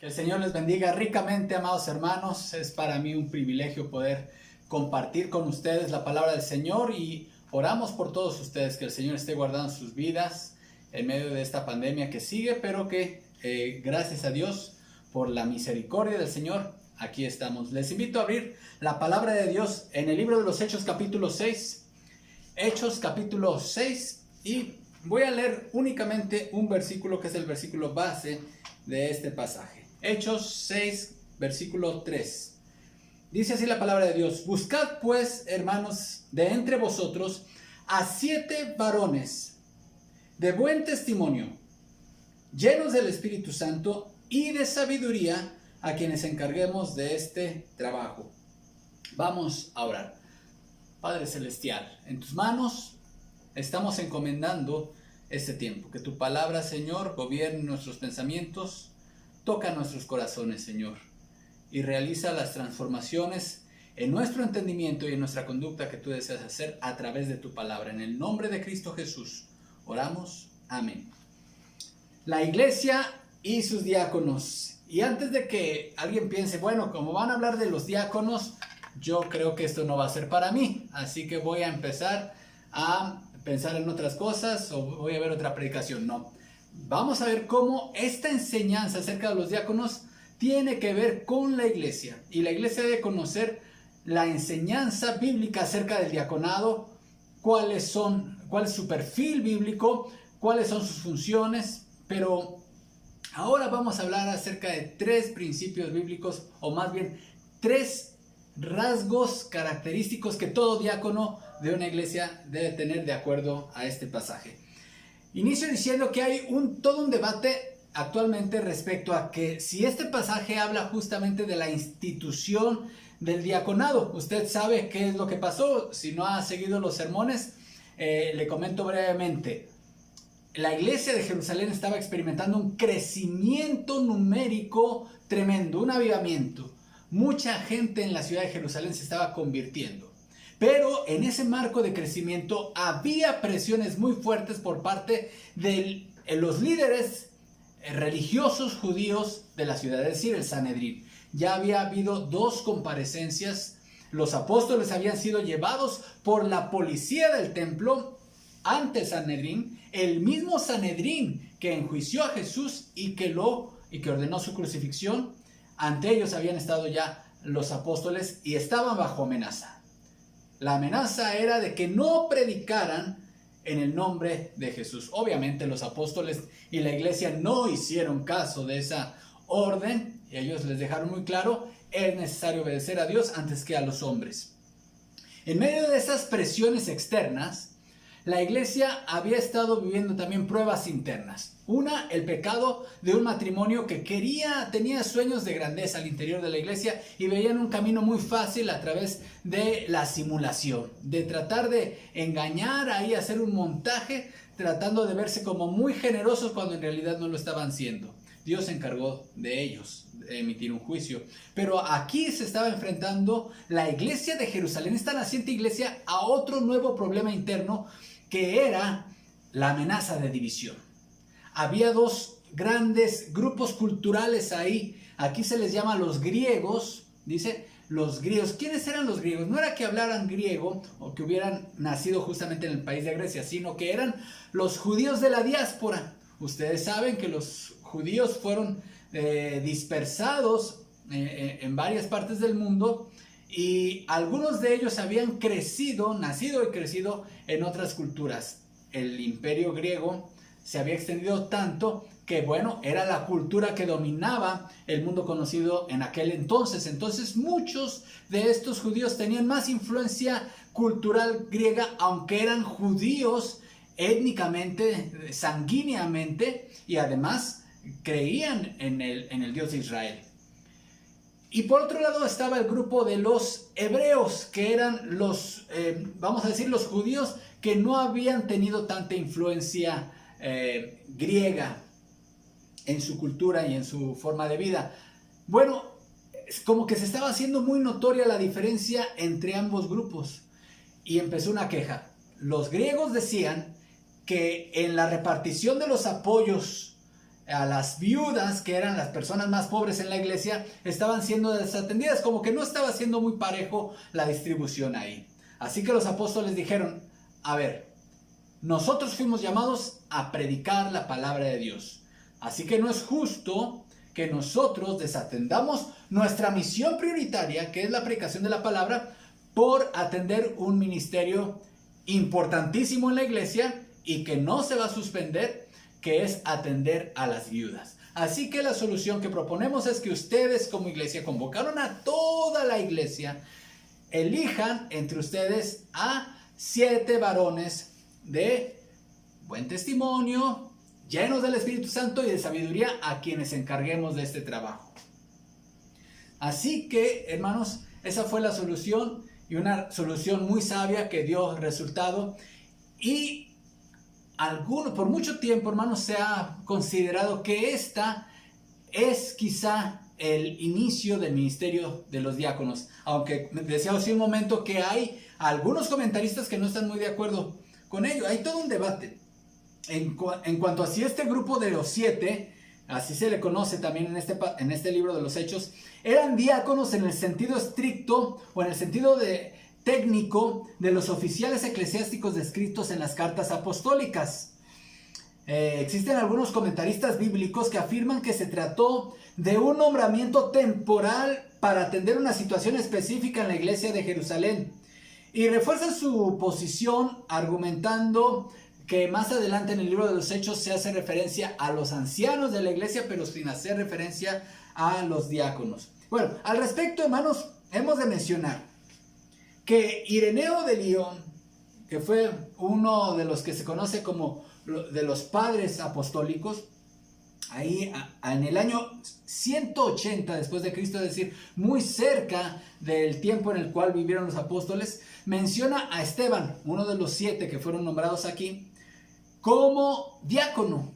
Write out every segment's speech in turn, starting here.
Que el Señor les bendiga ricamente, amados hermanos. Es para mí un privilegio poder compartir con ustedes la palabra del Señor y oramos por todos ustedes, que el Señor esté guardando sus vidas en medio de esta pandemia que sigue, pero que gracias a Dios por la misericordia del Señor, aquí estamos. Les invito a abrir la palabra de Dios en el libro de los Hechos capítulo 6. Hechos capítulo 6, y voy a leer únicamente un versículo que es el versículo base de este pasaje. Hechos 6, versículo 3. Dice así la palabra de Dios: Buscad pues, hermanos, de entre vosotros a 7 varones de buen testimonio, llenos del Espíritu Santo y de sabiduría, a quienes encarguemos de este trabajo. Vamos a orar. Padre Celestial, en tus manos estamos encomendando este tiempo. Que tu palabra, Señor, gobierne nuestros pensamientos, toca nuestros corazones, Señor, y realiza las transformaciones en nuestro entendimiento y en nuestra conducta que tú deseas hacer a través de tu palabra. En el nombre de Cristo Jesús oramos. Amén. La iglesia y sus diáconos. Y antes de que alguien piense, bueno, como van a hablar de los diáconos, yo creo que esto no va a ser para mí, así que voy a empezar a pensar en otras cosas o voy a ver otra predicación. No, vamos a ver cómo esta enseñanza acerca de los diáconos tiene que ver con la iglesia, y la iglesia debe conocer la enseñanza bíblica acerca del diaconado, cuál es su perfil bíblico, cuáles son sus funciones. Pero ahora vamos a hablar acerca de 3 principios bíblicos, o más bien 3 rasgos característicos que todo diácono de una iglesia debe tener de acuerdo a este pasaje. Inicio diciendo que hay todo un debate actualmente respecto a que si este pasaje habla justamente de la institución del diaconado. Usted sabe qué es lo que pasó. Si no ha seguido los sermones, le comento brevemente. La iglesia de Jerusalén estaba experimentando un crecimiento numérico tremendo, un avivamiento. Mucha gente en la ciudad de Jerusalén se estaba convirtiendo. Pero en ese marco de crecimiento había presiones muy fuertes por parte de los líderes religiosos judíos de la ciudad, es decir, el Sanedrín. Ya había habido 2 comparecencias. Los apóstoles habían sido llevados por la policía del templo ante el Sanedrín, el mismo Sanedrín que enjuició a Jesús y que ordenó su crucifixión. Ante ellos habían estado ya los apóstoles y estaban bajo amenaza. La amenaza era de que no predicaran en el nombre de Jesús. Obviamente los apóstoles y la iglesia no hicieron caso de esa orden, y ellos les dejaron muy claro: es necesario obedecer a Dios antes que a los hombres. En medio de esas presiones externas, la iglesia había estado viviendo también pruebas internas. Una, el pecado de un matrimonio que tenía sueños de grandeza al interior de la iglesia y veían un camino muy fácil a través de la simulación, de tratar de engañar, ahí hacer un montaje, tratando de verse como muy generosos cuando en realidad no lo estaban siendo. Dios se encargó de ellos, de emitir un juicio. Pero aquí se estaba enfrentando la iglesia de Jerusalén, esta naciente iglesia, a otro nuevo problema interno, que era la amenaza de división. Había 2 grandes grupos culturales ahí. Aquí se les llama los griegos. Dice los griegos. ¿Quiénes eran los griegos? No era que hablaran griego o que hubieran nacido justamente en el país de Grecia, sino que eran los judíos de la diáspora. Ustedes saben que los judíos fueron dispersados en varias partes del mundo, y algunos de ellos habían nacido y crecido en otras culturas. El imperio griego se había extendido tanto que, bueno, era la cultura que dominaba el mundo conocido en aquel entonces. Entonces muchos de estos judíos tenían más influencia cultural griega, aunque eran judíos étnicamente, sanguíneamente, y además creían en el Dios de Israel. Y por otro lado estaba el grupo de los hebreos, que eran los judíos que no habían tenido tanta influencia griega en su cultura y en su forma de vida. Bueno, como que se estaba haciendo muy notoria la diferencia entre ambos grupos, y empezó una queja. Los griegos decían que en la repartición de los apoyos a las viudas, que eran las personas más pobres en la iglesia, estaban siendo desatendidas, como que no estaba siendo muy parejo la distribución ahí. Así que los apóstoles dijeron, a ver, nosotros fuimos llamados a predicar la palabra de Dios, así que no es justo que nosotros desatendamos nuestra misión prioritaria, que es la predicación de la palabra, por atender un ministerio importantísimo en la iglesia y que no se va a suspender, que es atender a las viudas. Así que la solución que proponemos es que ustedes como iglesia convocaron a toda la iglesia, elijan entre ustedes a 7 varones de buen testimonio, llenos del Espíritu Santo y de sabiduría, a quienes encarguemos de este trabajo. Así que, hermanos, esa fue la solución, y una solución muy sabia que dio resultado. Y por mucho tiempo, hermanos, se ha considerado que esta es quizá el inicio del ministerio de los diáconos, aunque decía hace un momento que hay algunos comentaristas que no están muy de acuerdo con ello. Hay todo un debate en cuanto a si este grupo de los 7, así se le conoce también en este libro de los Hechos, eran diáconos en el sentido estricto o en el sentido técnico de los oficiales eclesiásticos descritos en las cartas apostólicas. Existen algunos comentaristas bíblicos que afirman que se trató de un nombramiento temporal para atender una situación específica en la iglesia de Jerusalén, y refuerzan su posición argumentando que más adelante en el libro de los Hechos se hace referencia a los ancianos de la iglesia, pero sin hacer referencia a los diáconos. Bueno, al respecto, hermanos, hemos de mencionar que Ireneo de Lyon, que fue uno de los que se conoce como de los padres apostólicos, ahí en el año 180 después de Cristo, es decir, muy cerca del tiempo en el cual vivieron los apóstoles, menciona a Esteban, uno de los 7 que fueron nombrados aquí, como diácono.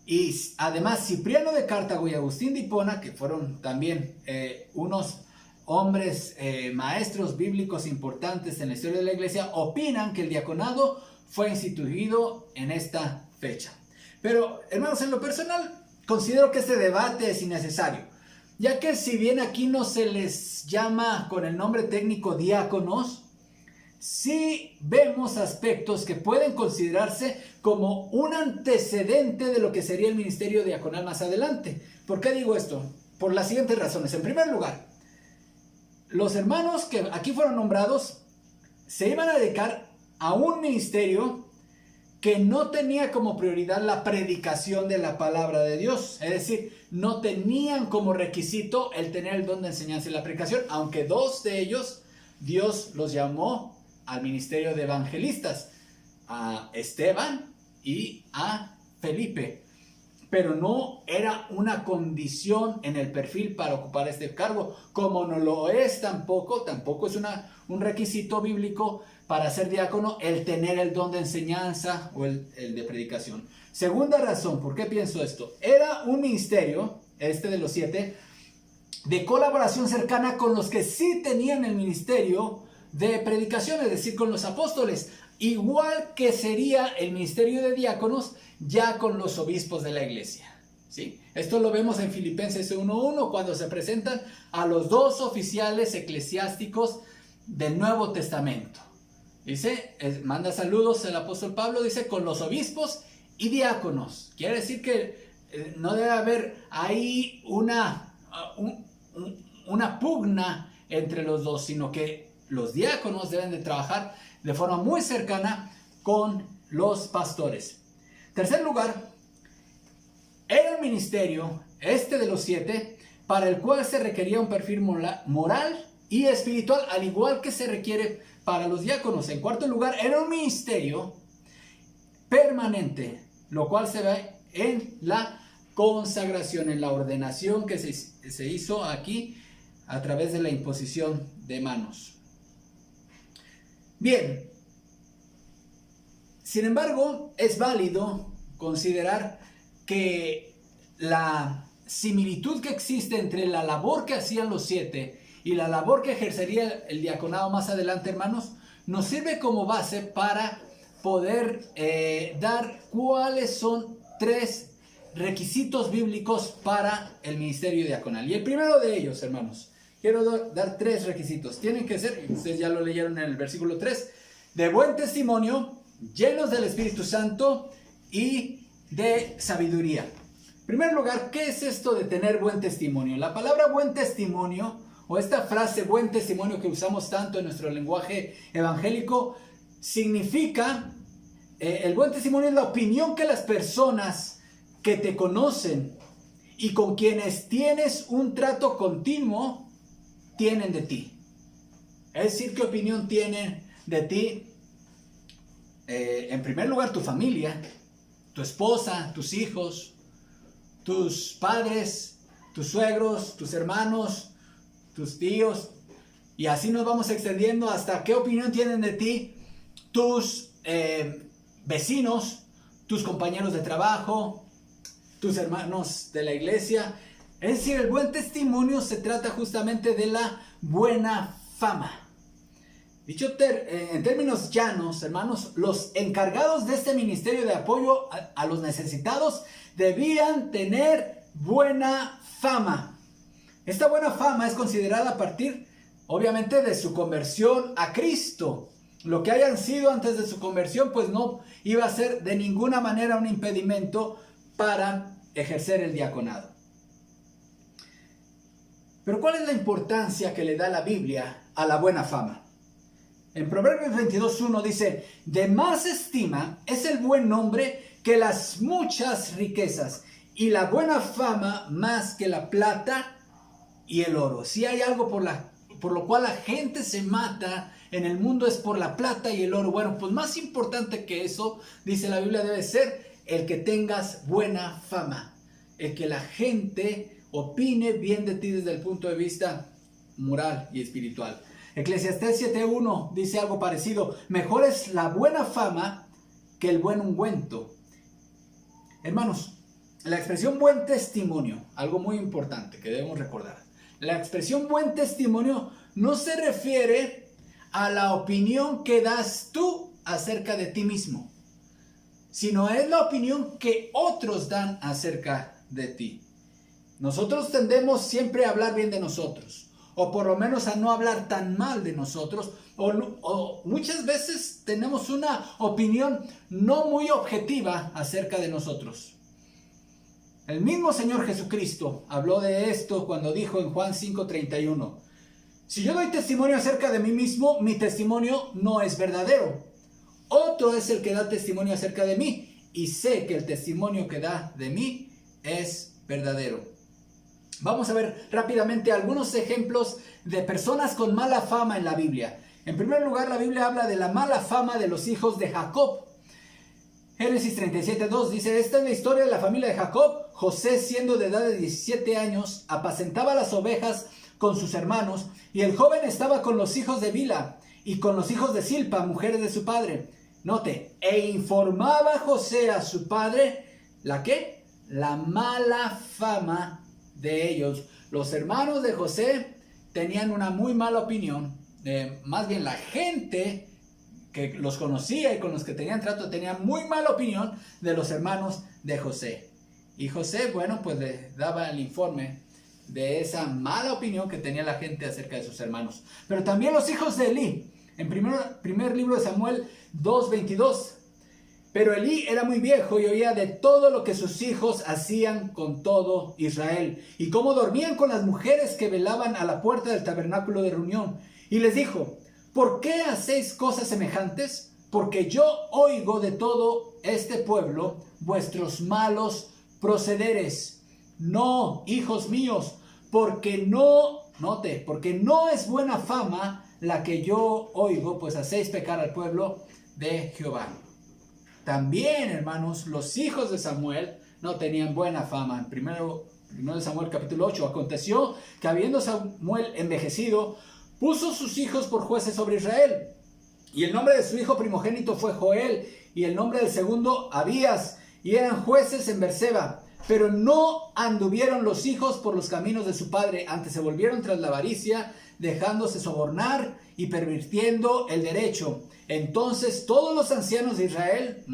Y además Cipriano de Cartago y Agustín de Hipona, que fueron también unos hombres maestros bíblicos importantes en la historia de la iglesia, opinan que el diaconado fue instituido en esta fecha. Pero, hermanos, en lo personal, considero que este debate es innecesario, ya que si bien aquí no se les llama con el nombre técnico diáconos, sí vemos aspectos que pueden considerarse como un antecedente de lo que sería el ministerio diaconal más adelante. ¿Por qué digo esto? Por las siguientes razones. En primer lugar, los hermanos que aquí fueron nombrados se iban a dedicar a un ministerio que no tenía como prioridad la predicación de la palabra de Dios. Es decir, no tenían como requisito el tener el don de enseñanza y la predicación, aunque 2 de ellos Dios los llamó al ministerio de evangelistas, a Esteban y a Felipe. Pero no era una condición en el perfil para ocupar este cargo, como no lo es tampoco es un requisito bíblico para ser diácono el tener el don de enseñanza o el de predicación. Segunda razón, ¿por qué pienso esto? Era un ministerio, este de los 7, de colaboración cercana con los que sí tenían el ministerio de predicación, es decir, con los apóstoles, igual que sería el ministerio de diáconos ya con los obispos de la iglesia, ¿sí? Esto lo vemos en Filipenses 1:1, cuando se presentan a los 2 oficiales eclesiásticos del Nuevo Testamento. Dice, manda saludos el apóstol Pablo, dice, con los obispos y diáconos. Quiere decir que no debe haber ahí una pugna entre los dos, sino que los diáconos deben de trabajar de forma muy cercana con los pastores. Tercer lugar, era un ministerio, este de los 7, para el cual se requería un perfil moral y espiritual, al igual que se requiere para los diáconos. En cuarto lugar, era un ministerio permanente, lo cual se ve en la consagración, en la ordenación que se hizo aquí a través de la imposición de manos. Bien, sin embargo, es válido considerar que la similitud que existe entre la labor que hacían los 7 y la labor que ejercería el diaconado más adelante, hermanos, nos sirve como base para poder dar cuáles son 3 requisitos bíblicos para el ministerio diaconal. Y el primero de ellos, hermanos, quiero dar 3 requisitos. Tienen que ser, ustedes ya lo leyeron en el versículo 3, de buen testimonio, llenos del Espíritu Santo y de sabiduría. En primer lugar, ¿qué es esto de tener buen testimonio? La palabra buen testimonio, o esta frase buen testimonio que usamos tanto en nuestro lenguaje evangélico, significa, el buen testimonio es la opinión que las personas que te conocen y con quienes tienes un trato continuo tienen de ti. Es decir, ¿qué opinión tienen de ti? En primer lugar, tu familia, tu esposa, tus hijos, tus padres, tus suegros, tus hermanos, tus tíos, y así nos vamos extendiendo hasta qué opinión tienen de ti tus vecinos, tus compañeros de trabajo, tus hermanos de la iglesia. Es decir, el buen testimonio se trata justamente de la buena fama. Dicho en términos llanos, hermanos, los encargados de este ministerio de apoyo a los necesitados debían tener buena fama. Esta buena fama es considerada a partir, obviamente, de su conversión a Cristo. Lo que hayan sido antes de su conversión, pues no iba a ser de ninguna manera un impedimento para ejercer el diaconado. Pero ¿cuál es la importancia que le da la Biblia a la buena fama? En Proverbios 22:1 dice, de más estima es el buen nombre que las muchas riquezas, y la buena fama más que la plata y el oro. Si hay algo por lo cual la gente se mata en el mundo es por la plata y el oro. Bueno, pues más importante que eso, dice la Biblia, debe ser el que tengas buena fama, el que la gente opine bien de ti desde el punto de vista moral y espiritual. Eclesiastés 7:1 dice algo parecido, mejor es la buena fama que el buen ungüento. Hermanos, la expresión buen testimonio, algo muy importante que debemos recordar. La expresión buen testimonio no se refiere a la opinión que das tú acerca de ti mismo, sino es la opinión que otros dan acerca de ti. Nosotros tendemos siempre a hablar bien de nosotros, o por lo menos a no hablar tan mal de nosotros, o muchas veces tenemos una opinión no muy objetiva acerca de nosotros. El mismo Señor Jesucristo habló de esto cuando dijo en Juan 5:31, si yo doy testimonio acerca de mí mismo, mi testimonio no es verdadero. Otro es el que da testimonio acerca de mí, y sé que el testimonio que da de mí es verdadero. Vamos a ver rápidamente algunos ejemplos de personas con mala fama en la Biblia. En primer lugar, la Biblia habla de la mala fama de los hijos de Jacob. Génesis 37:2 dice, esta es la historia de la familia de Jacob. José, siendo de edad de 17 años, apacentaba las ovejas con sus hermanos, y el joven estaba con los hijos de Bila y con los hijos de Silpa, mujeres de su padre. Note, e informaba José a su padre, ¿la qué? La mala fama de ellos. Los hermanos de José tenían una muy mala opinión. Más bien la gente que los conocía y con los que tenían trato tenía muy mala opinión de los hermanos de José. Y José, bueno, pues le daba el informe de esa mala opinión que tenía la gente acerca de sus hermanos. Pero también los hijos de Elí. En primer libro de Samuel 2:22. Pero Elí era muy viejo y oía de todo lo que sus hijos hacían con todo Israel, y cómo dormían con las mujeres que velaban a la puerta del tabernáculo de reunión. Y les dijo, ¿por qué hacéis cosas semejantes? Porque yo oigo de todo este pueblo vuestros malos procederes. No, hijos míos, porque no es buena fama la que yo oigo, pues hacéis pecar al pueblo de Jehová. También, hermanos, los hijos de Samuel no tenían buena fama. En primero de Samuel capítulo 8, aconteció que habiendo Samuel envejecido, puso sus hijos por jueces sobre Israel. Y el nombre de su hijo primogénito fue Joel, y el nombre del segundo Abías, y eran jueces en Berseba. Pero no anduvieron los hijos por los caminos de su padre, antes se volvieron tras la avaricia, dejándose sobornar y pervirtiendo el derecho. Entonces todos los ancianos de Israel,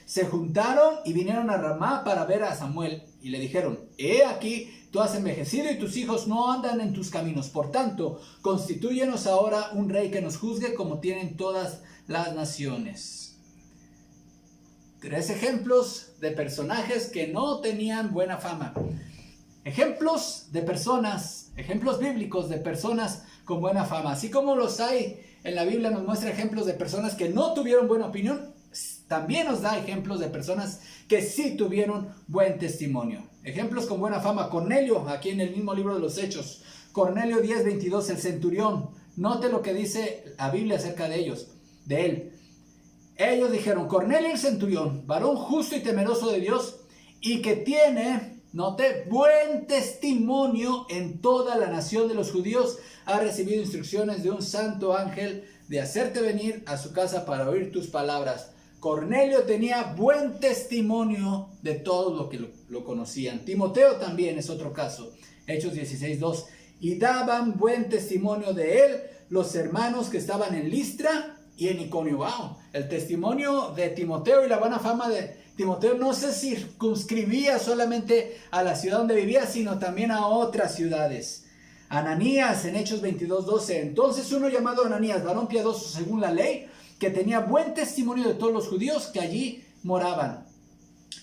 se juntaron y vinieron a Ramá para ver a Samuel y le dijeron: he aquí, tú has envejecido y tus hijos no andan en tus caminos. Por tanto, constitúyenos ahora un rey que nos juzgue como tienen todas las naciones. 3 ejemplos de personajes que no tenían buena fama. Ejemplos de personas, ejemplos bíblicos de personas con buena fama. Así como los hay en la Biblia, nos muestra ejemplos de personas que no tuvieron buena opinión. También nos da ejemplos de personas que sí tuvieron buen testimonio. Ejemplos con buena fama. Cornelio, aquí en el mismo libro de los Hechos. Cornelio 10:22, el centurión. Note lo que dice la Biblia acerca de él. Ellos dijeron: Cornelio el centurión, varón justo y temeroso de Dios, y que tiene, note, buen testimonio en toda la nación de los judíos, ha recibido instrucciones de un santo ángel de hacerte venir a su casa para oír tus palabras. Cornelio tenía buen testimonio de todos los que lo conocían. Timoteo también es otro caso. Hechos 16:2. Y daban buen testimonio de él los hermanos que estaban en Listra y en Iconio. Wow, el testimonio de Timoteo y la buena fama de Timoteo no se circunscribía solamente a la ciudad donde vivía, sino también a otras ciudades. Ananías en Hechos 22:12. Entonces uno llamado Ananías, varón piadoso según la ley, que tenía buen testimonio de todos los judíos que allí moraban.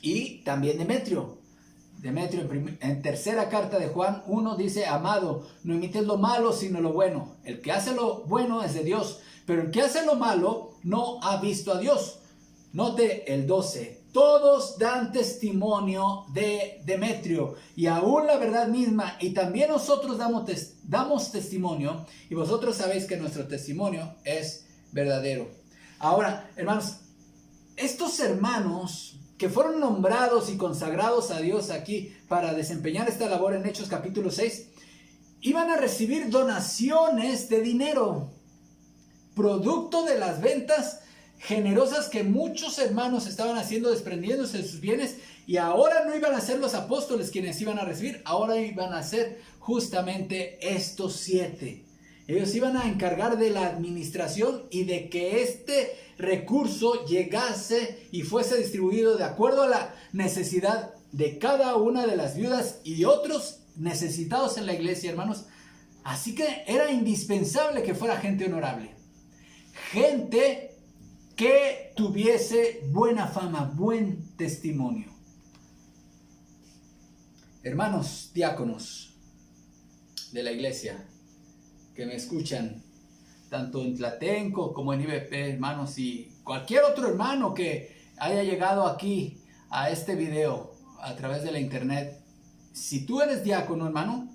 Y también Demetrio en tercera carta de Juan 1 dice: amado, no imites lo malo sino lo bueno. El que hace lo bueno es de Dios, pero el que hace lo malo no ha visto a Dios. Note el 12. Todos dan testimonio de Demetrio, y aún la verdad misma, y también nosotros damos testimonio, y vosotros sabéis que nuestro testimonio es verdadero. Ahora, hermanos, estos hermanos que fueron nombrados y consagrados a Dios aquí para desempeñar esta labor en Hechos capítulo 6, iban a recibir donaciones de dinero, producto de las ventas generosas que muchos hermanos estaban haciendo, desprendiéndose de sus bienes, y ahora no iban a ser los apóstoles quienes iban a recibir, ahora iban a ser justamente estos 7. Ellos iban a encargar de la administración y de que este recurso llegase y fuese distribuido de acuerdo a la necesidad de cada una de las viudas y otros necesitados en la iglesia, hermanos. Así que era indispensable que fuera gente honorable, gente que tuviese buena fama, buen testimonio. Hermanos diáconos de la iglesia que me escuchan, tanto en Tlatenco como en IBP, hermanos, y cualquier otro hermano que haya llegado aquí a este video a través de la internet, si tú eres diácono, hermano,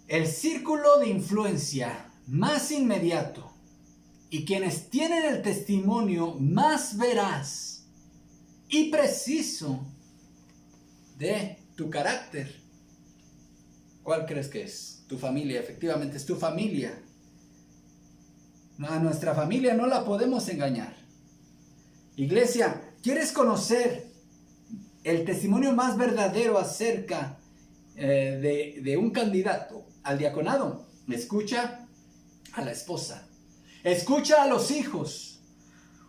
el círculo de influencia más inmediato y quienes tienen el testimonio más veraz y preciso de tu carácter, ¿cuál crees que es? Tu familia. Efectivamente es tu familia. A nuestra familia no la podemos engañar. Iglesia, ¿quieres conocer el testimonio más verdadero acerca de un candidato al diaconado? Escucha a la esposa, escucha a los hijos.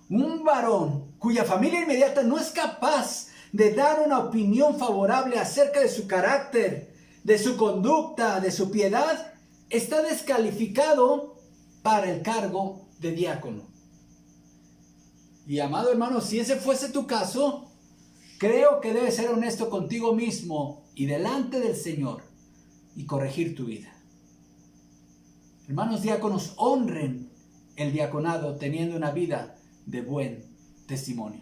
Un varón cuya familia inmediata no es capaz de dar una opinión favorable acerca de su carácter, de su conducta, de su piedad, está descalificado para el cargo de diácono. Y amado hermano, si ese fuese tu caso, creo que debes ser honesto contigo mismo y delante del Señor y corregir tu vida. Hermanos diáconos, honren el diaconado teniendo una vida de buen testimonio,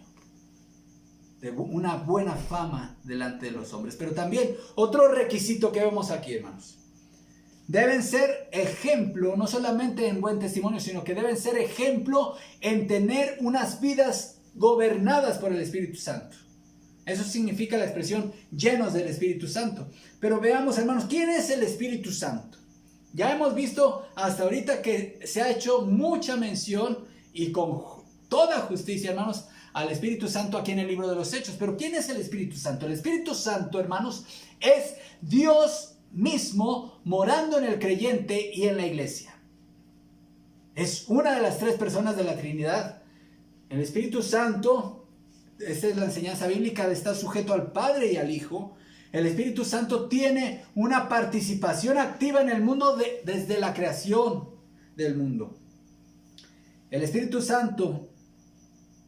de una buena fama delante de los hombres. Pero también otro requisito que vemos aquí, hermanos: deben ser ejemplo, no solamente en buen testimonio, sino que deben ser ejemplo en tener unas vidas gobernadas por el Espíritu Santo. Eso significa la expresión llenos del Espíritu Santo. Pero veamos, hermanos, ¿quién es el Espíritu Santo? Ya hemos visto hasta ahorita que se ha hecho mucha mención y con toda justicia, hermanos, al Espíritu Santo aquí en el libro de los Hechos. Pero ¿quién es el Espíritu Santo? El Espíritu Santo, hermanos, es Dios mismo morando en el creyente y en la iglesia. Es una de las 3 personas de la Trinidad. El Espíritu Santo esta es la enseñanza bíblica de estar sujeto al Padre y al Hijo, el Espíritu Santo tiene una participación activa en el mundo desde la creación del mundo. El Espíritu Santo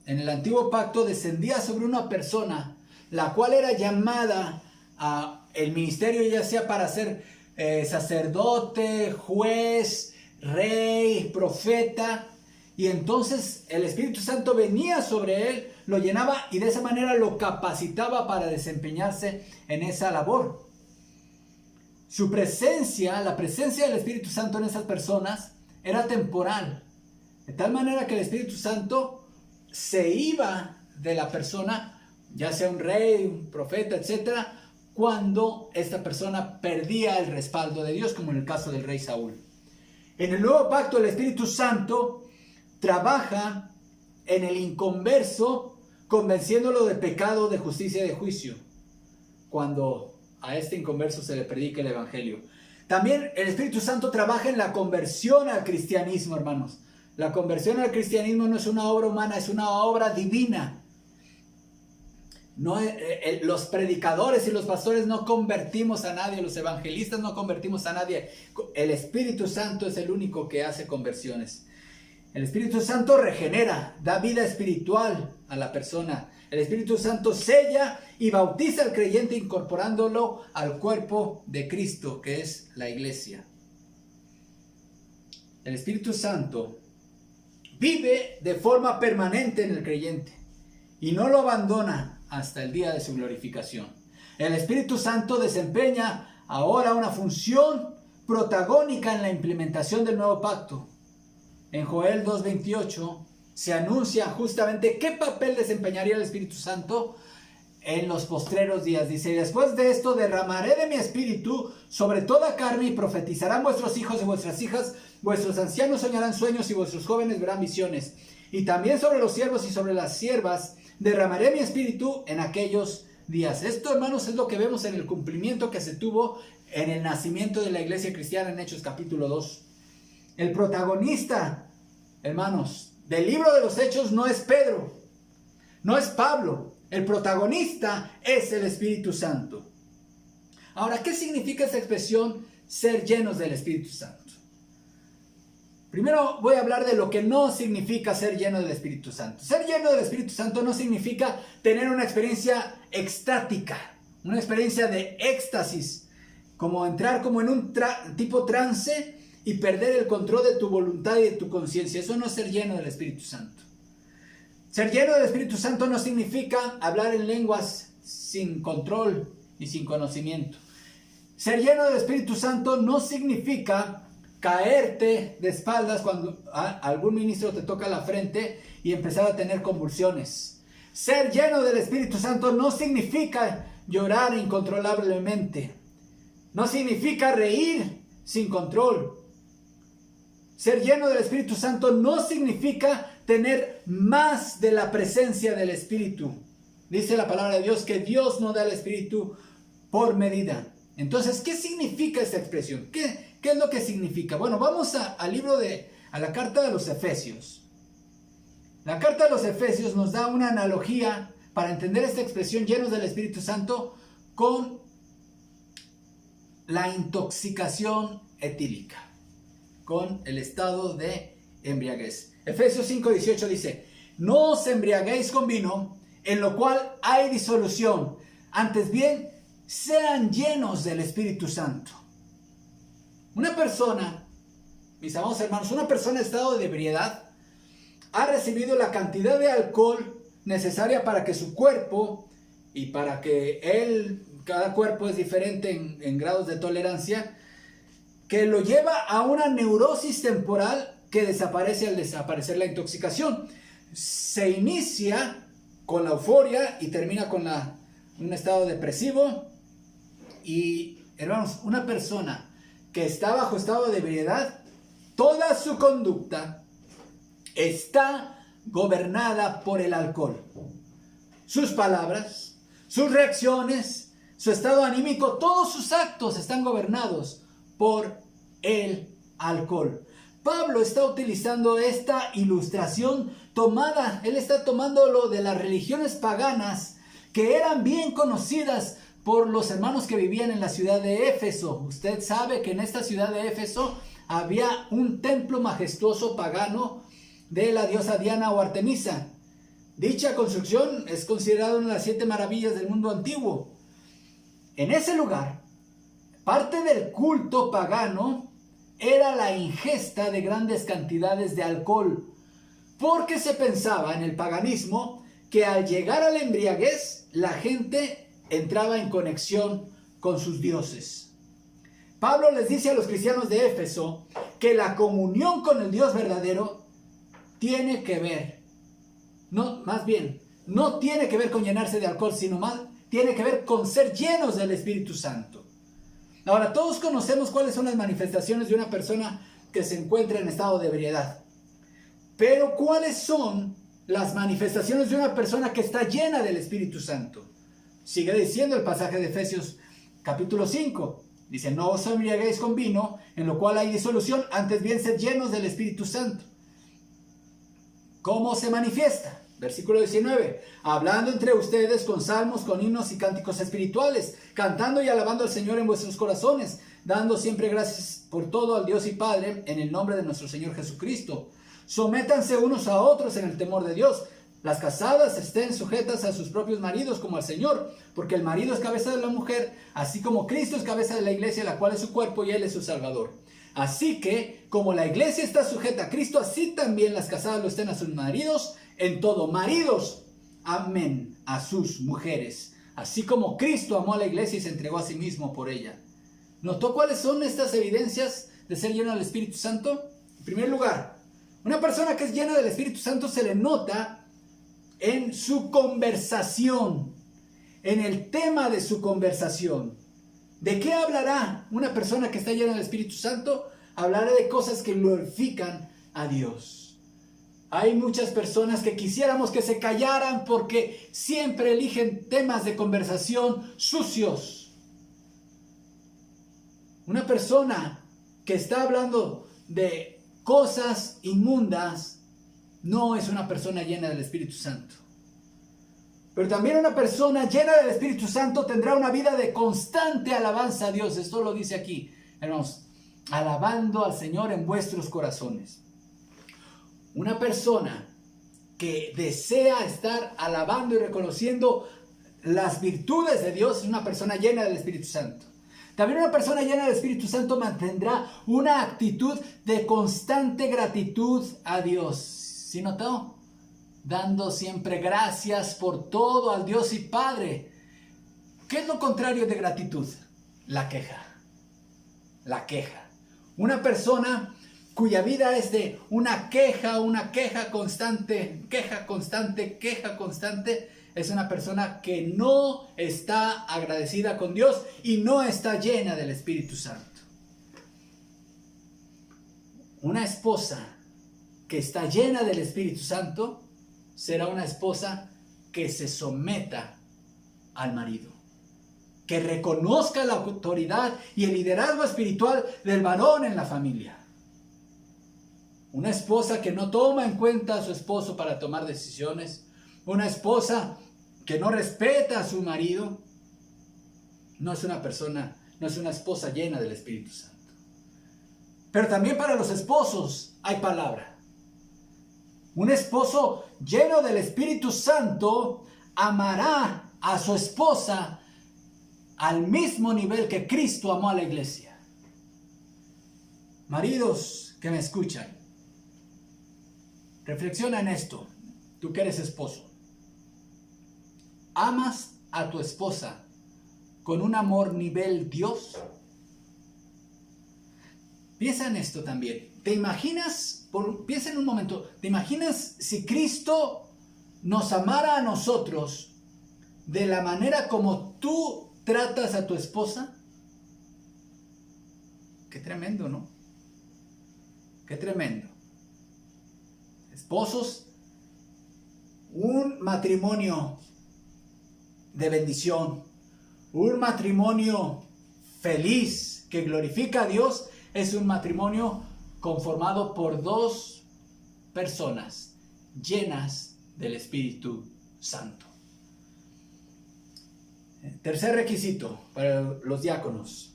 en el antiguo pacto descendía sobre una persona, la cual era llamada a el ministerio, ya sea para ser sacerdote, juez, rey, profeta. Y entonces el Espíritu Santo venía sobre él, lo llenaba y de esa manera lo capacitaba para desempeñarse en esa labor. Su presencia, la presencia del Espíritu Santo en esas personas era temporal. De tal manera que el Espíritu Santo se iba de la persona, ya sea un rey, un profeta, etcétera, cuando esta persona perdía el respaldo de Dios, como en el caso del rey Saúl. En el nuevo pacto, el Espíritu Santo trabaja en el inconverso, convenciéndolo de pecado, de justicia y de juicio, cuando a este inconverso se le predica el evangelio. También el Espíritu Santo trabaja en la conversión al cristianismo, hermanos. La conversión al cristianismo no es una obra humana, es una obra divina. No, los predicadores y los pastores no convertimos a nadie, los evangelistas no convertimos a nadie. El Espíritu Santo es el único que hace conversiones. El Espíritu Santo regenera, da vida espiritual a la persona. El Espíritu Santo sella y bautiza al creyente incorporándolo al cuerpo de Cristo, que es la iglesia. El Espíritu Santo vive de forma permanente en el creyente y no lo abandona hasta el día de su glorificación. El Espíritu Santo desempeña ahora una función protagónica en la implementación del nuevo pacto. En Joel 2:28 se anuncia justamente qué papel desempeñaría el Espíritu Santo en los postreros días. Dice: después de esto derramaré de mi espíritu sobre toda carne y profetizarán vuestros hijos y vuestras hijas, vuestros ancianos soñarán sueños y vuestros jóvenes verán visiones. Y también sobre los siervos y sobre las siervas derramaré mi espíritu en aquellos días. Esto, hermanos, es lo que vemos en el cumplimiento que se tuvo en el nacimiento de la iglesia cristiana en Hechos capítulo 2. El protagonista, hermanos, del libro de los Hechos no es Pedro, no es Pablo. El protagonista es el Espíritu Santo. Ahora, ¿qué significa esa expresión ser llenos del Espíritu Santo? Primero voy a hablar de lo que no significa ser lleno del Espíritu Santo. Ser lleno del Espíritu Santo no significa tener una experiencia extática, una experiencia de éxtasis, como entrar como en un tipo trance y perder el control de tu voluntad y de tu conciencia. Eso no es ser lleno del Espíritu Santo. Ser lleno del Espíritu Santo no significa hablar en lenguas sin control y sin conocimiento. Ser lleno del Espíritu Santo no significa caerte de espaldas cuando algún ministro te toca la frente y empezar a tener convulsiones. Ser lleno del Espíritu Santo no significa llorar incontrolablemente. No significa reír sin control. Ser lleno del Espíritu Santo no significa tener más de la presencia del Espíritu. Dice la palabra de Dios que Dios no da el Espíritu por medida. Entonces, ¿qué significa esta expresión? ¿Qué es lo que significa? Bueno, vamos a la carta de los Efesios. La carta de los Efesios nos da una analogía para entender esta expresión llenos del Espíritu Santo con la intoxicación etílica, con el estado de embriaguez. Efesios 5:18 dice: no os embriaguéis con vino, en lo cual hay disolución, antes bien, sean llenos del Espíritu Santo. Una persona, mis amados hermanos, una persona en estado de ebriedad ha recibido la cantidad de alcohol necesaria para que su cuerpo, y para que cada cuerpo es diferente en grados de tolerancia, que lo lleva a una neurosis temporal que desaparece al desaparecer la intoxicación. Se inicia con la euforia y termina con un estado depresivo. Y, hermanos, una persona que está bajo estado de ebriedad, toda su conducta está gobernada por el alcohol. Sus palabras, sus reacciones, su estado anímico, todos sus actos están gobernados por el alcohol. Pablo está utilizando esta ilustración tomada, él está tomándolo de las religiones paganas que eran bien conocidas por los hermanos que vivían en la ciudad de Éfeso. Usted sabe que en esta ciudad de Éfeso había un templo majestuoso pagano de la diosa Diana o Artemisa. Dicha construcción es considerada una de las 7 maravillas del mundo antiguo. En ese lugar, parte del culto pagano era la ingesta de grandes cantidades de alcohol, porque se pensaba en el paganismo que al llegar a la embriaguez, la gente entraba en conexión con sus dioses. Pablo les dice a los cristianos de Éfeso que la comunión con el Dios verdadero tiene que ver, no tiene que ver con llenarse de alcohol, sino más tiene que ver con ser llenos del Espíritu Santo. Ahora, todos conocemos cuáles son las manifestaciones de una persona que se encuentra en estado de ebriedad. Pero ¿cuáles son las manifestaciones de una persona que está llena del Espíritu Santo? Sigue diciendo el pasaje de Efesios capítulo 5. Dice, no os embriaguéis con vino, en lo cual hay disolución, antes bien sed llenos del Espíritu Santo. ¿Cómo se manifiesta? Versículo 19, hablando entre ustedes con salmos, con himnos y cánticos espirituales, cantando y alabando al Señor en vuestros corazones, dando siempre gracias por todo al Dios y Padre, en el nombre de nuestro Señor Jesucristo. Sométanse unos a otros en el temor de Dios. Las casadas estén sujetas a sus propios maridos como al Señor, porque el marido es cabeza de la mujer, así como Cristo es cabeza de la iglesia, la cual es su cuerpo y Él es su Salvador. Así que, como la iglesia está sujeta a Cristo, así también las casadas lo estén a sus maridos en todo. Maridos, amen a sus mujeres, así como Cristo amó a la iglesia y se entregó a sí mismo por ella. ¿Notó cuáles son estas evidencias de ser lleno del Espíritu Santo? En primer lugar, una persona que es llena del Espíritu Santo se le nota en su conversación, en el tema de su conversación. ¿De qué hablará una persona que está llena del Espíritu Santo? Hablará de cosas que glorifican a Dios. Hay muchas personas que quisiéramos que se callaran porque siempre eligen temas de conversación sucios. Una persona que está hablando de cosas inmundas no es una persona llena del Espíritu Santo. Pero también una persona llena del Espíritu Santo tendrá una vida de constante alabanza a Dios. Esto lo dice aquí, hermanos, alabando al Señor en vuestros corazones. Una persona que desea estar alabando y reconociendo las virtudes de Dios es una persona llena del Espíritu Santo. También una persona llena del Espíritu Santo mantendrá una actitud de constante gratitud a Dios. ¿Sí notó? Dando siempre gracias por todo al Dios y Padre. ¿Qué es lo contrario de gratitud? La queja. La queja. Una persona cuya vida es de una queja constante, es una persona que no está agradecida con Dios y no está llena del Espíritu Santo. Una esposa que está llena del Espíritu Santo será una esposa que se someta al marido, que reconozca la autoridad y el liderazgo espiritual del varón en la familia. Una esposa que no toma en cuenta a su esposo para tomar decisiones, una esposa que no respeta a su marido, no es una esposa llena del Espíritu Santo. Pero también para los esposos hay palabra. Un esposo lleno del Espíritu Santo amará a su esposa al mismo nivel que Cristo amó a la iglesia. Maridos que me escuchan, reflexiona en esto, tú que eres esposo. ¿Amas a tu esposa con un amor nivel Dios? Piensa en esto también. ¿Te imaginas, piensa en un momento, ¿te imaginas si Cristo nos amara a nosotros de la manera como tú tratas a tu esposa? Qué tremendo, ¿no? Qué tremendo. Esposos, un matrimonio de bendición, un matrimonio feliz que glorifica a Dios, es un matrimonio conformado por dos personas llenas del Espíritu Santo. Tercer requisito para los diáconos: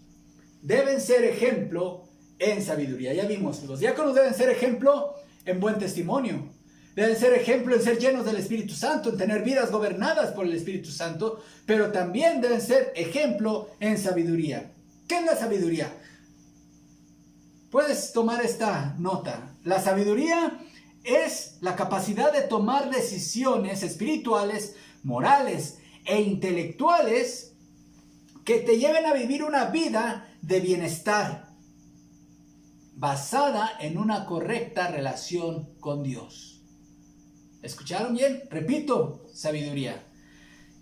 deben ser ejemplo en sabiduría. Ya vimos, los diáconos deben ser ejemplo en buen testimonio, deben ser ejemplo en ser llenos del Espíritu Santo, en tener vidas gobernadas por el Espíritu Santo, pero también deben ser ejemplo en sabiduría. ¿Qué es la sabiduría? Puedes tomar esta nota. La sabiduría es la capacidad de tomar decisiones espirituales, morales e intelectuales que te lleven a vivir una vida de bienestar basada en una correcta relación con Dios. ¿Escucharon bien? Repito, sabiduría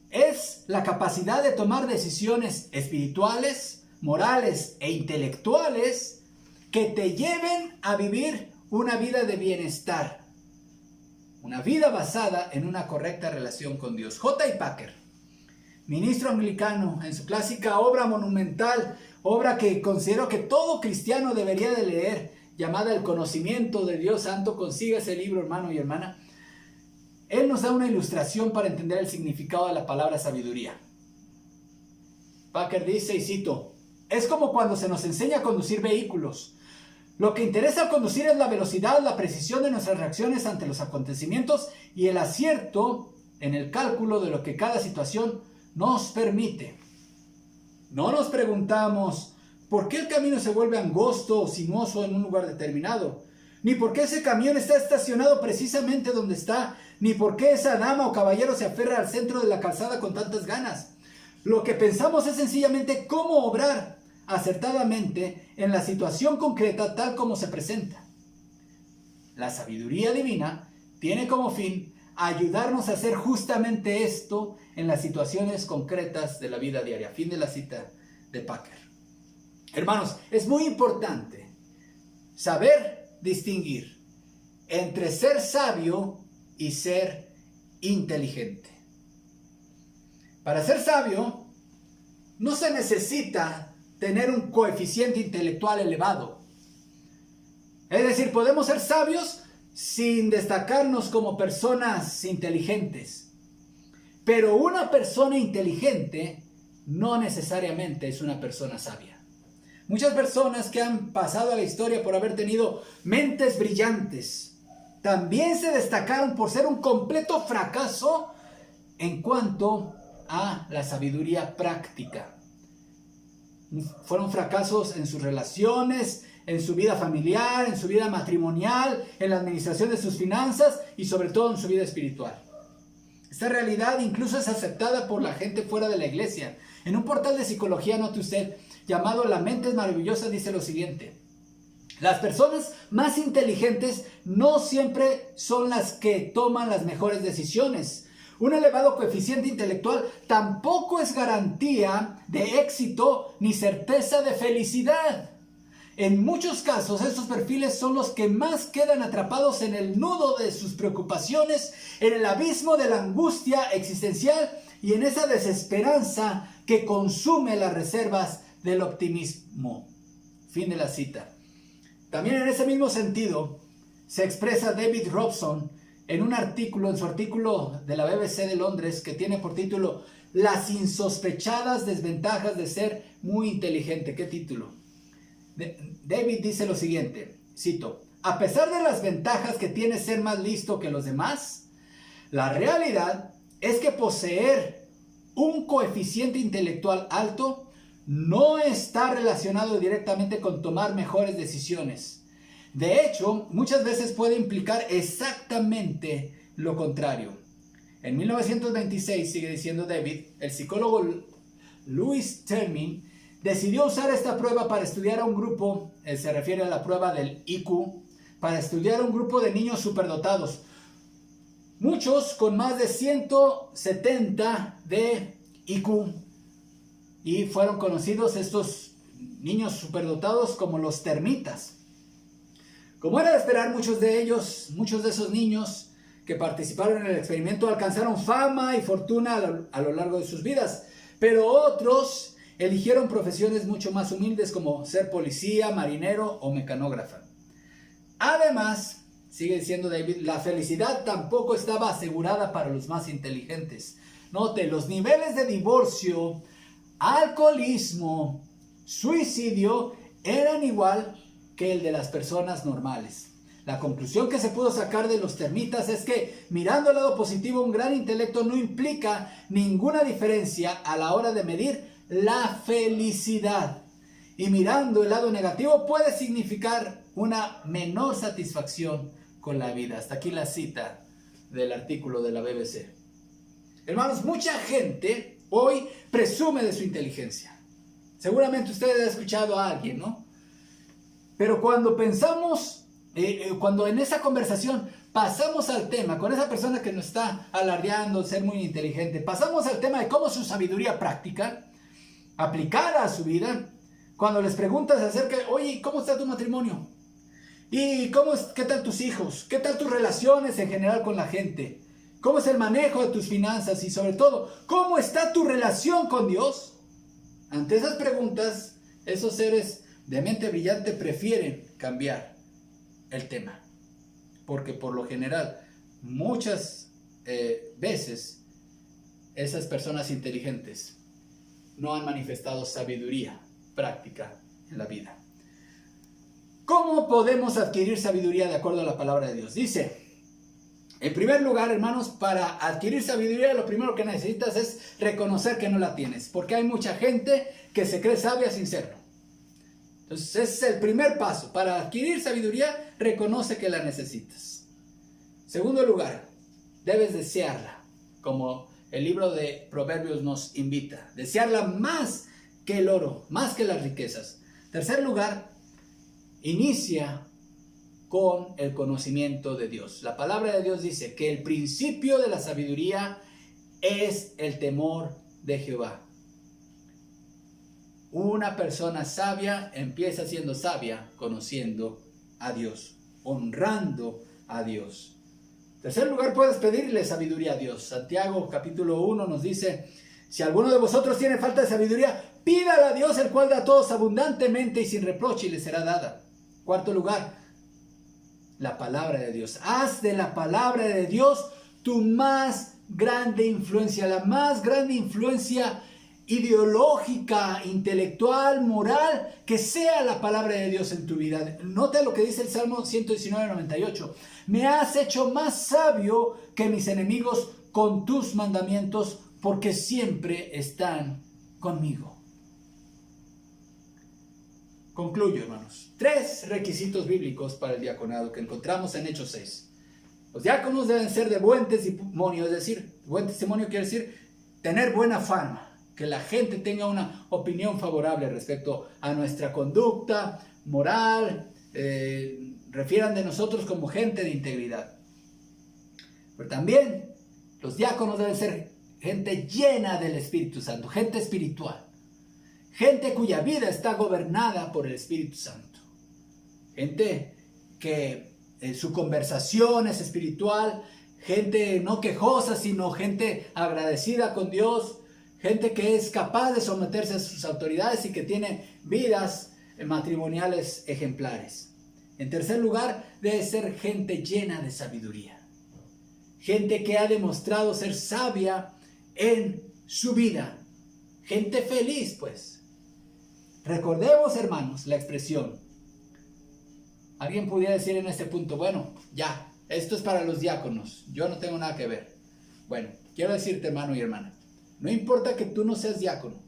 es la capacidad de tomar decisiones espirituales, morales e intelectuales que te lleven a vivir una vida de bienestar, una vida basada en una correcta relación con Dios. J.I. Packer, ministro anglicano, en su clásica obra monumental, obra que considero que todo cristiano debería de leer, llamada El conocimiento de Dios Santo, consiga ese libro, hermano y hermana. Él nos da una ilustración para entender el significado de la palabra sabiduría. Packer dice, y cito: es como cuando se nos enseña a conducir vehículos. Lo que interesa al conducir es la velocidad, la precisión de nuestras reacciones ante los acontecimientos y el acierto en el cálculo de lo que cada situación nos permite. No nos preguntamos por qué el camino se vuelve angosto o sinuoso en un lugar determinado, ni por qué ese camión está estacionado precisamente donde está, ni por qué esa dama o caballero se aferra al centro de la calzada con tantas ganas. Lo que pensamos es sencillamente cómo obrar acertadamente en la situación concreta tal como se presenta. La sabiduría divina tiene como fin ayudarnos a hacer justamente esto en las situaciones concretas de la vida diaria. Fin de la cita de Packer. Hermanos, es muy importante saber distinguir entre ser sabio y ser inteligente. Para ser sabio no se necesita tener un coeficiente intelectual elevado. Es decir, podemos ser sabios sin destacarnos como personas inteligentes. Pero una persona inteligente no necesariamente es una persona sabia. Muchas personas que han pasado a la historia por haber tenido mentes brillantes, también se destacaron por ser un completo fracaso en cuanto a la sabiduría práctica. Fueron fracasos en sus relaciones, en su vida familiar, en su vida matrimonial, en la administración de sus finanzas y sobre todo en su vida espiritual. Esta realidad incluso es aceptada por la gente fuera de la iglesia. En un portal de psicología, note usted, llamado La Mente es Maravillosa, dice lo siguiente: las personas más inteligentes no siempre son las que toman las mejores decisiones. Un elevado coeficiente intelectual tampoco es garantía de éxito ni certeza de felicidad. En muchos casos, estos perfiles son los que más quedan atrapados en el nudo de sus preocupaciones, en el abismo de la angustia existencial y en esa desesperanza que consume las reservas del optimismo. Fin de la cita. También en ese mismo sentido se expresa David Robson en un artículo, en su artículo de la BBC de Londres, que tiene por título Las insospechadas desventajas de ser muy inteligente. ¿Qué título? David dice lo siguiente, cito: a pesar de las ventajas que tiene ser más listo que los demás, la realidad es que poseer un coeficiente intelectual alto no está relacionado directamente con tomar mejores decisiones. De hecho, muchas veces puede implicar exactamente lo contrario. En 1926, sigue diciendo David, el psicólogo Louis Termin decidió usar esta prueba para estudiar a un grupo, se refiere a la prueba del IQ, para estudiar a un grupo de niños superdotados. Muchos con más de 170 de IQ. Y fueron conocidos estos niños superdotados como los termitas. Como era de esperar, muchos de esos niños que participaron en el experimento alcanzaron fama y fortuna a lo largo de sus vidas. Pero otros eligieron profesiones mucho más humildes como ser policía, marinero o mecanógrafa. Además, Sigue diciendo David, la felicidad tampoco estaba asegurada para los más inteligentes. Note, los niveles de divorcio, alcoholismo, suicidio eran igual que el de las personas normales. La conclusión que se pudo sacar de los termitas es que, mirando el lado positivo, un gran intelecto no implica ninguna diferencia a la hora de medir la felicidad. Y mirando el lado negativo puede significar una menor satisfacción con la vida. Hasta aquí la cita del artículo de la BBC. Hermanos, mucha gente hoy presume de su inteligencia. Seguramente ustedes han escuchado a alguien, ¿no? Pero cuando pensamos, cuando en esa conversación pasamos al tema, con esa persona que nos está alardeando ser muy inteligente, pasamos al tema de cómo su sabiduría práctica, aplicada a su vida, cuando les preguntas acerca de, oye, ¿cómo está tu matrimonio? ¿Y qué tal tus hijos? ¿Qué tal tus relaciones en general con la gente? ¿Cómo es el manejo de tus finanzas? Y sobre todo, ¿cómo está tu relación con Dios? Ante esas preguntas, esos seres de mente brillante prefieren cambiar el tema. Porque por lo general, muchas veces, esas personas inteligentes no han manifestado sabiduría práctica en la vida. ¿Cómo podemos adquirir sabiduría de acuerdo a la palabra de Dios? Dice, en primer lugar, hermanos, para adquirir sabiduría lo primero que necesitas es reconocer que no la tienes, porque hay mucha gente que se cree sabia sin serlo. Entonces ese es el primer paso. Para adquirir sabiduría, reconoce que la necesitas. Segundo lugar, debes desearla, como el libro de Proverbios nos invita. Desearla más que el oro, más que las riquezas. Tercer lugar, inicia con el conocimiento de Dios. La palabra de Dios dice que el principio de la sabiduría es el temor de Jehová. Una persona sabia empieza siendo sabia conociendo a Dios, honrando a Dios. En tercer lugar, puedes pedirle sabiduría a Dios. Santiago capítulo 1 nos dice, si alguno de vosotros tiene falta de sabiduría, pídala a Dios, el cual da a todos abundantemente y sin reproche, y le será dada. Cuarto lugar, la palabra de Dios. Haz de la palabra de Dios tu más grande influencia, la más grande influencia ideológica, intelectual, moral, que sea la palabra de Dios en tu vida. Nota lo que dice el Salmo 119:98. Me has hecho más sabio que mis enemigos con tus mandamientos, porque siempre están conmigo. Concluyo, hermanos. 3 requisitos bíblicos para el diaconado que encontramos en Hechos 6. Los diáconos deben ser de buen testimonio, es decir, buen testimonio quiere decir tener buena fama, que la gente tenga una opinión favorable respecto a nuestra conducta moral, refieran de nosotros como gente de integridad. Pero también los diáconos deben ser gente llena del Espíritu Santo, gente espiritual. Gente cuya vida está gobernada por el Espíritu Santo. Gente que su conversación es espiritual. Gente no quejosa, sino gente agradecida con Dios. Gente que es capaz de someterse a sus autoridades y que tiene vidas matrimoniales ejemplares. En tercer lugar, debe ser gente llena de sabiduría. Gente que ha demostrado ser sabia en su vida. Gente feliz, pues. Recordemos, hermanos, la expresión. Alguien pudiera decir en este punto, bueno, ya, esto es para los diáconos, yo no tengo nada que ver. Bueno, quiero decirte, hermano y hermana, no importa que tú no seas diácono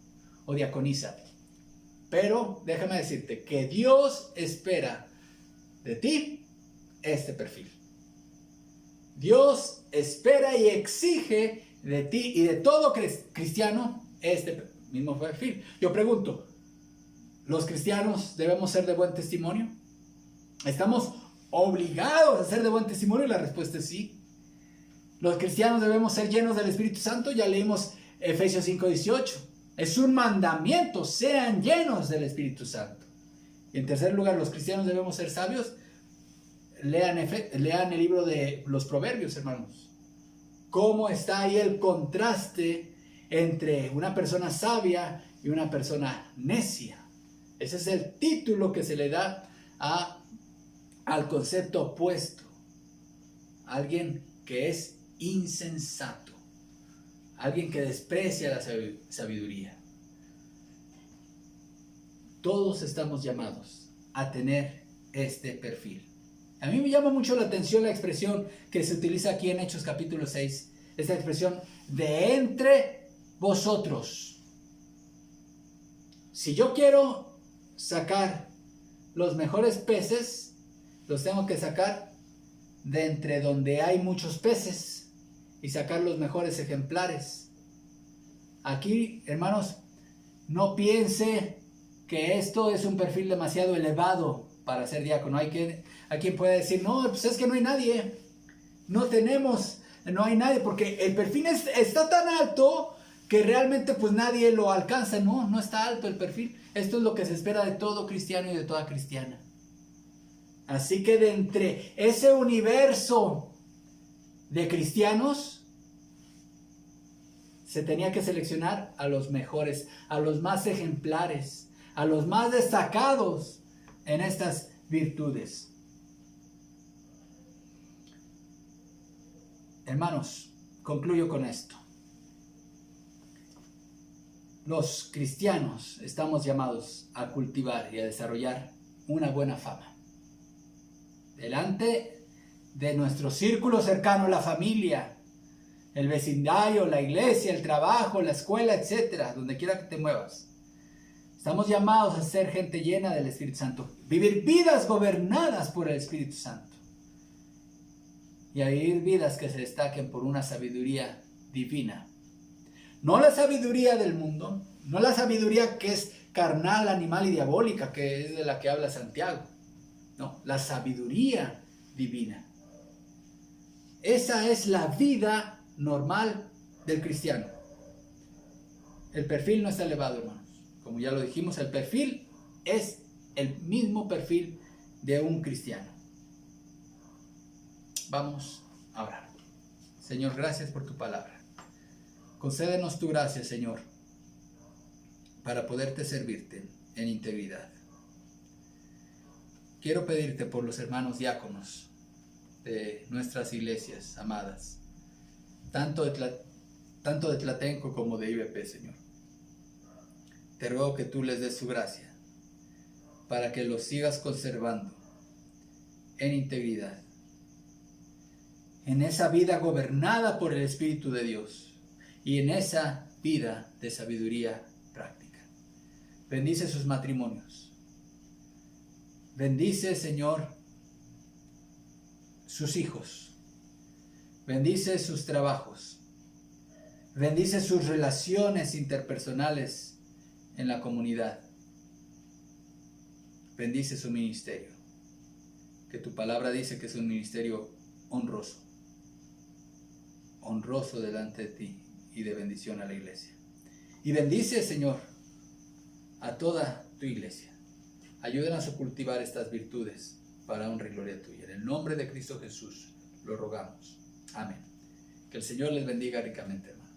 o diaconisa, pero déjame decirte que Dios espera de ti este perfil. Dios espera y exige de ti y de todo cristiano este mismo perfil. Yo pregunto, ¿los cristianos debemos ser de buen testimonio? ¿Estamos obligados a ser de buen testimonio? Y la respuesta es sí. ¿Los cristianos debemos ser llenos del Espíritu Santo? Ya leímos Efesios 5:18. Es un mandamiento, sean llenos del Espíritu Santo. Y en tercer lugar, ¿los cristianos debemos ser sabios? Lean el libro de los Proverbios, hermanos. ¿Cómo está ahí el contraste entre una persona sabia y una persona necia? Ese es el título que se le da al concepto opuesto. alguien que es insensato, alguien que desprecia la sabiduría. Todos estamos llamados a tener este perfil. A mí me llama mucho la atención la expresión que se utiliza aquí en Hechos capítulo 6, esta expresión de entre vosotros. Si yo quiero sacar los mejores peces, los tengo que sacar de entre donde hay muchos peces y sacar los mejores ejemplares. Aquí, hermanos, no piense que esto es un perfil demasiado elevado para ser diácono. Hay quien puede decir, no, pues es que no hay nadie, no hay nadie, porque el perfil está tan alto que realmente pues nadie lo alcanza. No está alto el perfil. Esto es lo que se espera de todo cristiano y de toda cristiana. Así que de entre ese universo de cristianos, se tenía que seleccionar a los mejores, a los más ejemplares, a los más destacados en estas virtudes. Hermanos, concluyo con esto. Los cristianos estamos llamados a cultivar y a desarrollar una buena fama delante de nuestro círculo cercano, la familia, el vecindario, la iglesia, el trabajo, la escuela, etcétera, donde quiera que te muevas. Estamos llamados a ser gente llena del Espíritu Santo, vivir vidas gobernadas por el Espíritu Santo y a vivir vidas que se destaquen por una sabiduría divina. No la sabiduría del mundo, no la sabiduría que es carnal, animal y diabólica, que es de la que habla Santiago. No, la sabiduría divina. Esa es la vida normal del cristiano. El perfil no está elevado, hermanos. Como ya lo dijimos, el perfil es el mismo perfil de un cristiano. Vamos a orar. Señor, gracias por tu palabra. Concédenos tu gracia, Señor, para poderte servirte en integridad. Quiero pedirte por los hermanos diáconos de nuestras iglesias amadas, tanto de Tlatenco como de IBP, Señor. Te ruego que tú les des su gracia para que los sigas conservando en integridad, en esa vida gobernada por el Espíritu de Dios y en esa vida de sabiduría práctica. Bendice sus matrimonios. Bendice, Señor, sus hijos. Bendice sus trabajos. Bendice sus relaciones interpersonales en la comunidad. Bendice su ministerio, que tu palabra dice que es un ministerio honroso. Honroso delante de ti y de bendición a la iglesia. Y bendice, Señor, a toda tu iglesia. Ayúdanos a cultivar estas virtudes para honra y gloria tuya. En el nombre de Cristo Jesús lo rogamos. Amén. Que el Señor les bendiga ricamente, hermanos.